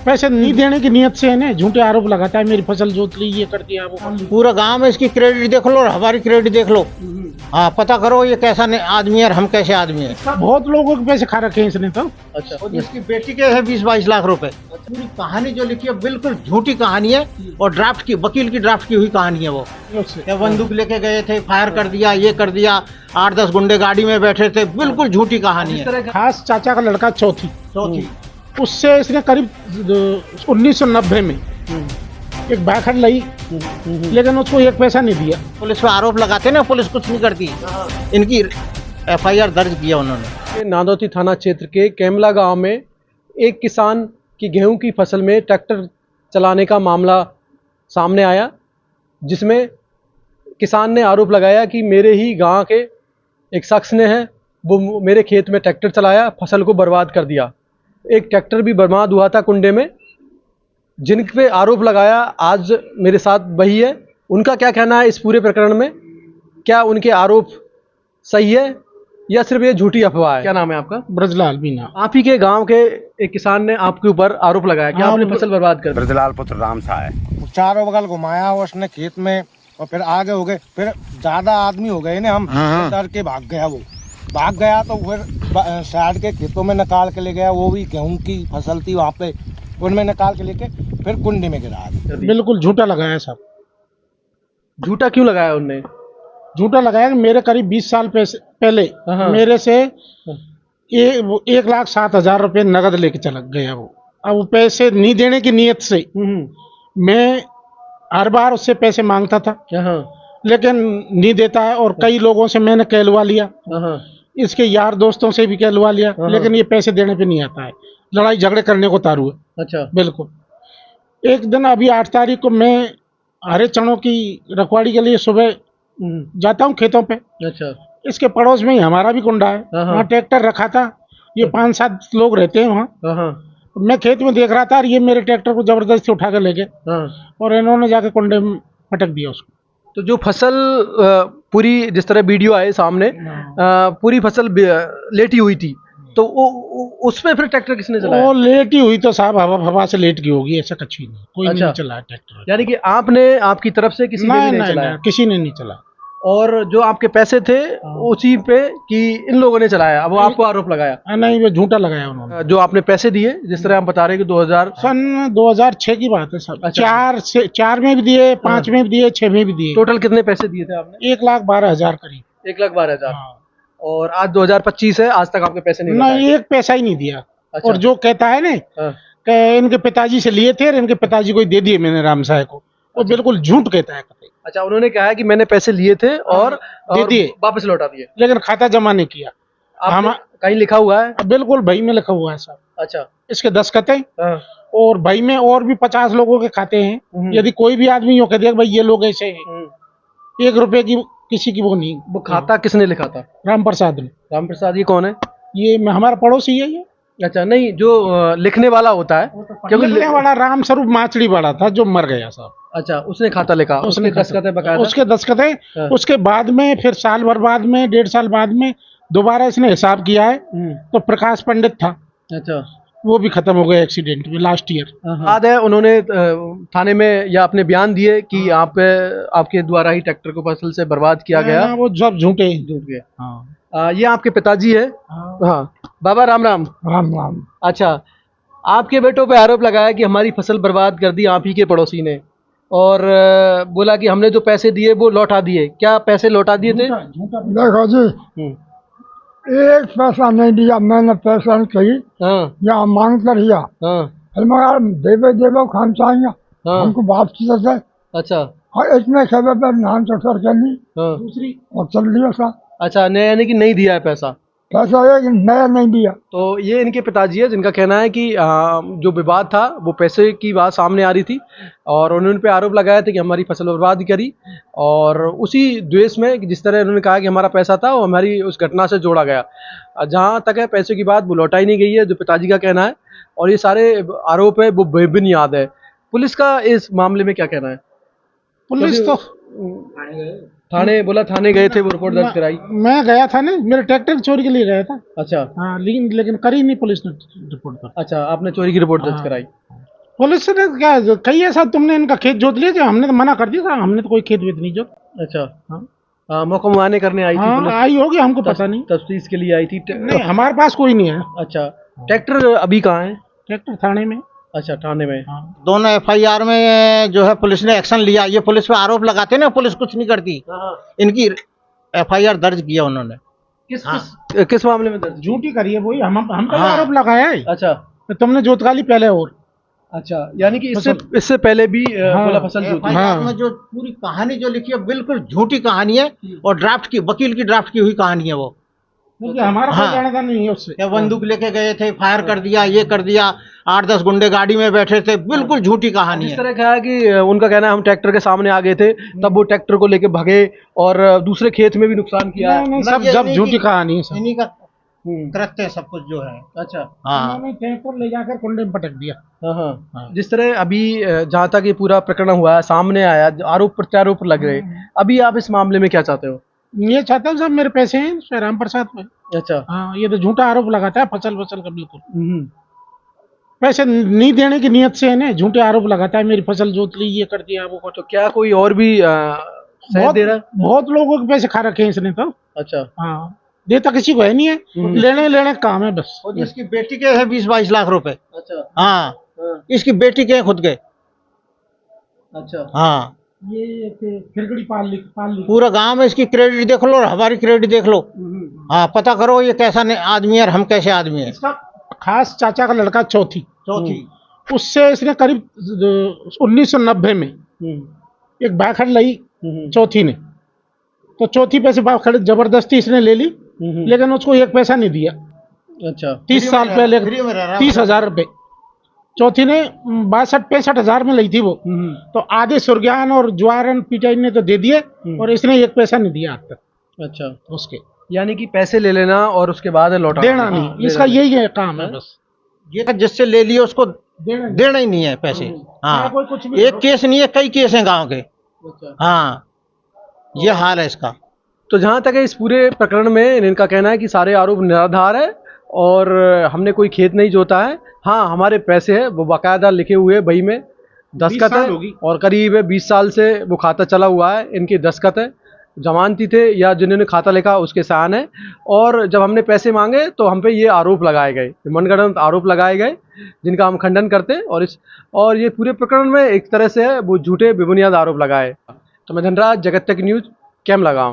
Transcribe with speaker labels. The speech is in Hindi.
Speaker 1: पैसे नहीं देने की नियत से है ना, झूठे आरोप लगाता है मेरी फसल जोत ली, ये कर दिया, वो कर दिया।
Speaker 2: पूरा गांव में इसकी क्रेडिट देख लो और हमारी क्रेडिट देख लो। हाँ, पता करो ये कैसा आदमी है और हम कैसे आदमी है।
Speaker 1: बहुत लोगों के पैसे खा रखे हैं इसने तो।
Speaker 2: अच्छा, और इसकी बेटी के है 20-22 लाख रुपए। पूरी कहानी जो लिखी है बिल्कुल झूठी कहानी है, और ड्राफ्ट की, वकील की ड्राफ्ट की हुई कहानी है वो। क्या बंदूक लेके गए थे, फायर कर दिया, ये कर दिया, 8-10 गुंडे गाड़ी में बैठे थे, बिल्कुल झूठी कहानी है।
Speaker 1: खास चाचा का लड़का चौथी,
Speaker 2: चौथी
Speaker 1: उससे इसने करीब 1990 में एक बाखड़ ली, लेकिन उसको एक पैसा नहीं दिया।
Speaker 2: पुलिस पे आरोप लगाते ना, पुलिस कुछ नहीं करती। इनकी FIR दर्ज किया उन्होंने।
Speaker 3: नादौती थाना क्षेत्र के कैमला गांव में एक किसान की गेहूं की फसल में ट्रैक्टर चलाने का मामला सामने आया, जिसमें किसान ने आरोप लगाया कि मेरे ही गांव के एक शख्स ने है वो मेरे खेत में ट्रैक्टर चलाया, फसल को बर्बाद कर दिया। एक ट्रैक्टर भी बर्बाद हुआ था कुंडे में। जिन पे आरोप लगाया आज मेरे साथ वही है। उनका क्या कहना है इस पूरे प्रकरण में? क्या उनके आरोप सही है या सिर्फ ये झूठी अफवाह है? क्या नाम है आपका?
Speaker 1: ब्रजलाल मीना।
Speaker 3: आप ही के गांव के एक किसान ने आपके ऊपर आरोप लगाया कि आपने फसल बर्बाद कर दी।
Speaker 4: ब्रजलाल पुत्र राम सा है।
Speaker 5: चारों बगल घुमाया उसने खेत में, और फिर आगे हो गए, फिर ज्यादा आदमी हो गए ना हम, डर के भाग गया। वो भाग गया तो फिर साइड के खेतों में निकाल के ले गया। वो भी गेहूं की फसल थी वहाँ पे, उनमें निकाल के लेके फिर कुंडी में गिरा दिया।
Speaker 1: बिल्कुल झूठा लगाया सब।
Speaker 3: झूठा क्यों लगाया उनने?
Speaker 1: झूठा लगाया कि मेरे करीब 20 साल पहले मेरे से 1,07,000 रुपये नगद लेके चला गया वो। अब वो पैसे नहीं देने की नियत से मैं हर बार उससे पैसे मांगता था, लेकिन नहीं देता है। और कई लोगों से मैंने कहलवा लिया, इसके यार दोस्तों से भी कहलवा लिया, लेकिन ये पैसे देने पे नहीं आता है। लड़ाई झगड़े करने को तारू है।
Speaker 3: अच्छा,
Speaker 1: बिल्कुल। एक दिन अभी 8 तारीख को मैं हरे चनों की रखवाड़ी के लिए सुबह जाता हूँ खेतों पे।
Speaker 3: अच्छा,
Speaker 1: इसके पड़ोस में ही हमारा भी कुंडा है, वहाँ ट्रैक्टर रखा था। ये 5-7 लोग रहते हैं वहाँ। मैं खेत में देख रहा था और ये मेरे ट्रैक्टर को जबरदस्ती उठा कर ले गए, और इन्होंने जाके कुंडे में पटक दिया उसको।
Speaker 3: तो जो फसल पूरी, जिस तरह वीडियो आए सामने, पूरी फसल लेटी हुई थी, तो उसमें फिर ट्रैक्टर किसने चलाया?
Speaker 1: वो लेट ही हुई तो साहब हवा से लेट की होगी, ऐसा कुछ ही नहीं। कोई नहीं चलाया ट्रैक्टर।
Speaker 3: यानी कि आपने, आपकी तरफ से किसी ने भी नहीं चलाया?
Speaker 1: किसी ने नहीं चलाया।
Speaker 3: और जो आपके पैसे थे उसी पे कि इन लोगों ने चलाया, अब वो आपको आरोप लगाया?
Speaker 1: नहीं, वो झूठा लगाया उन्होंने।
Speaker 3: जो आपने पैसे दिए, जिस तरह आप बता रहे हैं कि 2000
Speaker 1: सन 2006 की बात है सर। 4 में भी दिए, 5 में भी दिए, 6 में भी दिए।
Speaker 3: टोटल कितने पैसे दिए थे आपने?
Speaker 1: 1,12,000 करीब।
Speaker 3: 1,12,000। और आज 2025 है, आज तक आपके पैसे नहीं?
Speaker 1: एक पैसा ही नहीं दिया।
Speaker 3: अच्छा।
Speaker 1: और जो कहता है ना कि इनके पिताजी से लिए थे और इनके पिताजी को ही दे दिए मैंने राम साहब को, वो बिल्कुल झूठ कहता है।
Speaker 3: अच्छा, उन्होंने कहा है कि मैंने पैसे लिए थे और
Speaker 1: दे दिए,
Speaker 3: वापस लौटा दिए,
Speaker 1: लेकिन खाता जमा नहीं किया।
Speaker 3: हम कहीं लिखा हुआ है?
Speaker 1: बिल्कुल भाई में लिखा हुआ है साहब।
Speaker 3: अच्छा,
Speaker 1: इसके दस्तखत हैं, और भाई में और भी 50 लोगों के खाते हैं। यदि कोई भी आदमी यो कह दिया भाई ये लोग ऐसे हैं, 1 रुपए की किसी की वो नहीं।
Speaker 3: वो खाता किसने लिखा था?
Speaker 1: राम प्रसाद ने।
Speaker 3: राम प्रसाद ये कौन है?
Speaker 1: ये हमारा पड़ोसी है ये।
Speaker 3: अच्छा, नहीं, जो लिखने वाला होता है,
Speaker 1: क्योंकि लिखने वाला राम स्वरूप माचड़ी वाला था जो मर गया साहब।
Speaker 3: अच्छा, उसने खाता लिखा, उसने दस्तखत है बकायदा?
Speaker 1: उसके दस्तखत है। उसके बाद में फिर साल भर बाद में, 1.5 साल बाद में दोबारा इसने हिसाब किया है, तो प्रकाश पंडित था।
Speaker 3: अच्छा,
Speaker 1: वो भी खत्म हो गया एक्सीडेंट में लास्ट ईयर।
Speaker 3: याद है उन्होंने थाने में या अपने बयान दिए कि आपके द्वारा ही ट्रैक्टर को फसल से बर्बाद किया गया?
Speaker 1: वो सब झूठे
Speaker 3: गए। ये आपके पिताजी है? हाँ, बाबा राम राम।
Speaker 1: राम राम।
Speaker 3: अच्छा, आपके बेटों पे आरोप लगाया कि हमारी फसल बर्बाद कर दी आप ही के पड़ोसी ने, और बोला कि हमने जो पैसे दिए वो लौटा दिए। क्या पैसे लौटा दिए थे?
Speaker 6: देखो जी, 1 पैसा नहीं दिया मैंने, पैसा नहीं चाहिए या मांगता रहिया। मगर देवे खान चाहिए हमको वापसी से।
Speaker 3: अच्छा,
Speaker 6: और इतने समय पर नाम चौथर करनी
Speaker 1: दूसरी
Speaker 6: और चल दिया सा।
Speaker 3: अच्छा, नया यानी कि नहीं दिया है पैसा?
Speaker 6: पैसा एक नया नहीं दिया।
Speaker 3: तो ये इनके पिताजी है, जिनका कहना है कि जो विवाद था वो पैसे की बात सामने आ रही थी, और उन्होंने पे आरोप लगाया था कि हमारी फसल बर्बाद करी, और उसी द्वेष में जिस तरह उन्होंने कहा कि हमारा पैसा था वो हमारी उस घटना से जोड़ा गया। जहाँ तक है पैसे की बात, वो लौटाई नहीं गई है, जो पिताजी का कहना है, और ये सारे आरोप है वो बेबुनियाद है। पुलिस का इस मामले में क्या कहना है?
Speaker 1: पुलिस तो
Speaker 3: थाने गए थे, वो रिपोर्ट दर्ज कराई?
Speaker 1: मैं गया था ना, मेरे ट्रैक्टर चोरी के लिए गया था।
Speaker 3: अच्छा,
Speaker 1: हाँ, लेकिन करी नहीं पुलिस ने रिपोर्ट।
Speaker 3: अच्छा, आपने चोरी की रिपोर्ट दर्ज कराई?
Speaker 1: पुलिस ने क्या कही है साहब, तुमने इनका खेत जोत लिया? हमने तो मना कर दिया था, हमने तो कोई खेत वेत नहीं जोत।
Speaker 3: अच्छा, मौका मुआयने करने आई थी
Speaker 1: हाँ
Speaker 3: पुलिस?
Speaker 1: आई होगी, हमको पता नहीं।
Speaker 3: तफ्तीश के लिए आई थी?
Speaker 1: नहीं हमारे पास कोई नहीं है।
Speaker 3: अच्छा, ट्रैक्टर अभी कहाँ है?
Speaker 1: ट्रैक्टर थाने में।
Speaker 3: अच्छा, थाने में।
Speaker 2: दोनों FIR में जो है पुलिस ने एक्शन लिया। ये पुलिस पे आरोप लगाते ना, पुलिस कुछ नहीं करती। इनकी FIR दर्ज किया उन्होंने।
Speaker 3: किस मामले में दर्ज?
Speaker 1: झूठी करी है वही, हम पे
Speaker 2: हाँ।
Speaker 1: आरोप लगाया है।
Speaker 3: अच्छा
Speaker 1: तो तुमने जोतगाली पहले और।
Speaker 3: अच्छा, यानी कि इससे पहले भी बोला फसल जोती?
Speaker 2: FIR में जो पूरी कहानी जो लिखी है बिल्कुल झूठी कहानी है, और ड्राफ्ट की, वकील की ड्राफ्ट की हुई कहानी है वो।
Speaker 1: क्योंकि हमारा कोई लेना देना नहीं है उससे।
Speaker 2: क्या बंदूक लेके गए थे, फायर कर दिया, ये कर दिया, 8-10 गुंडे गाड़ी में बैठे थे, बिल्कुल झूठी कहानी
Speaker 3: इस
Speaker 2: है।
Speaker 3: तरह का है कि उनका कहना है हम ट्रैक्टर के सामने आ गए थे, तब वो ट्रैक्टर को लेके भगे और दूसरे खेत में भी नुकसान किया है।
Speaker 1: नहीं, सब जब झूठी कहानी है सब।
Speaker 2: इन्हीं का कृत्य सब कुछ जो है।
Speaker 3: अच्छा,
Speaker 2: हाँ
Speaker 1: उन्होंने ट्रैक्टर ले जाकर कुंडे में पटक दिया।
Speaker 3: हाँ। जिस तरह अभी जहाँ तक ये पूरा प्रकरण हुआ है, सामने आया, आरोप प्रत्यारोप लग रहे, अभी आप इस मामले में क्या चाहते हो?
Speaker 1: ये चाहता हूँ साहब मेरे पैसे हैं श्री राम प्रसाद में।
Speaker 3: अच्छा।
Speaker 1: हाँ ये तो झूठा आरोप लगाता है फसल का बिल्कुल। पैसे नहीं देने की नियत से है ना, झूठे आरोप लगाता है, मेरी फसल जोत ली, ये कर दिया, वो कर।
Speaker 3: तो क्या कोई और भी सहयोग दे रहा है?
Speaker 1: बहुत लोगों के पैसे खा रखे हैं इसने तो।
Speaker 3: अच्छा।
Speaker 1: हाँ देता किसी को है नहीं है, लेने काम है बस।
Speaker 2: और इसकी बेटी के है 20-22 लाख रुपए।
Speaker 3: अच्छा।
Speaker 2: हाँ इसकी बेटी के खुद के।
Speaker 3: अच्छा।
Speaker 2: हाँ
Speaker 1: ये खिरगड़ी पाल ली।
Speaker 2: पूरा गांव में इसकी क्रेडिट देख लो और हमारी क्रेडिट देख लो। हाँ पता करो ये कैसा आदमी है और हम कैसे आदमी है।
Speaker 1: इसका खास चाचा का लड़का चौथी, उससे इसने करीब 1990 में एक बाखड़ लाई चौथी ने, तो चौथी पैसे बाखड़ जबरदस्ती इसने ले ली, लेकिन उसको एक पैसा नहीं दिया।
Speaker 3: अच्छा।
Speaker 1: 30 साल पहले 30,000 रुपए चौथी ने 62-65 हजार में ली थी वो। तो आधे सुरग्यान और ज्वारन पिटाई ने तो दे दिए, और इसने एक पैसा नहीं दिया आज तक।
Speaker 3: अच्छा।
Speaker 1: उसके
Speaker 3: यानी कि पैसे ले लेना और उसके बाद लौटा
Speaker 1: देना नहीं, इसका यही है काम है बस।
Speaker 2: ये जिससे ले लिए उसको देना ही नहीं है पैसे। हाँ एक केस नहीं है, कई केस हैं गांव के। हाँ ये हाल है इसका।
Speaker 3: तो जहाँ तक है इस पूरे प्रकरण में इनका कहना है कि सारे आरोप निराधार है और हमने कोई खेत नहीं जोता है। हाँ हमारे पैसे हैं, वो बाकायदा लिखे हुए बही में दस्तखत है, और करीब 20 साल से वो खाता चला हुआ है, इनकी दस्तखत है। जमानती थे या जिन्होंने खाता लिखा उसके साइन है। और जब हमने पैसे मांगे तो हम पे ये आरोप लगाए गए, मनगढ़ंत आरोप लगाए गए, जिनका हम खंडन करते हैं। और ये पूरे प्रकरण में एक तरह से है वो झूठे बेबुनियाद आरोप लगाए। तो मैं धनराज, जगत तक न्यूज़, कैमला गाँव।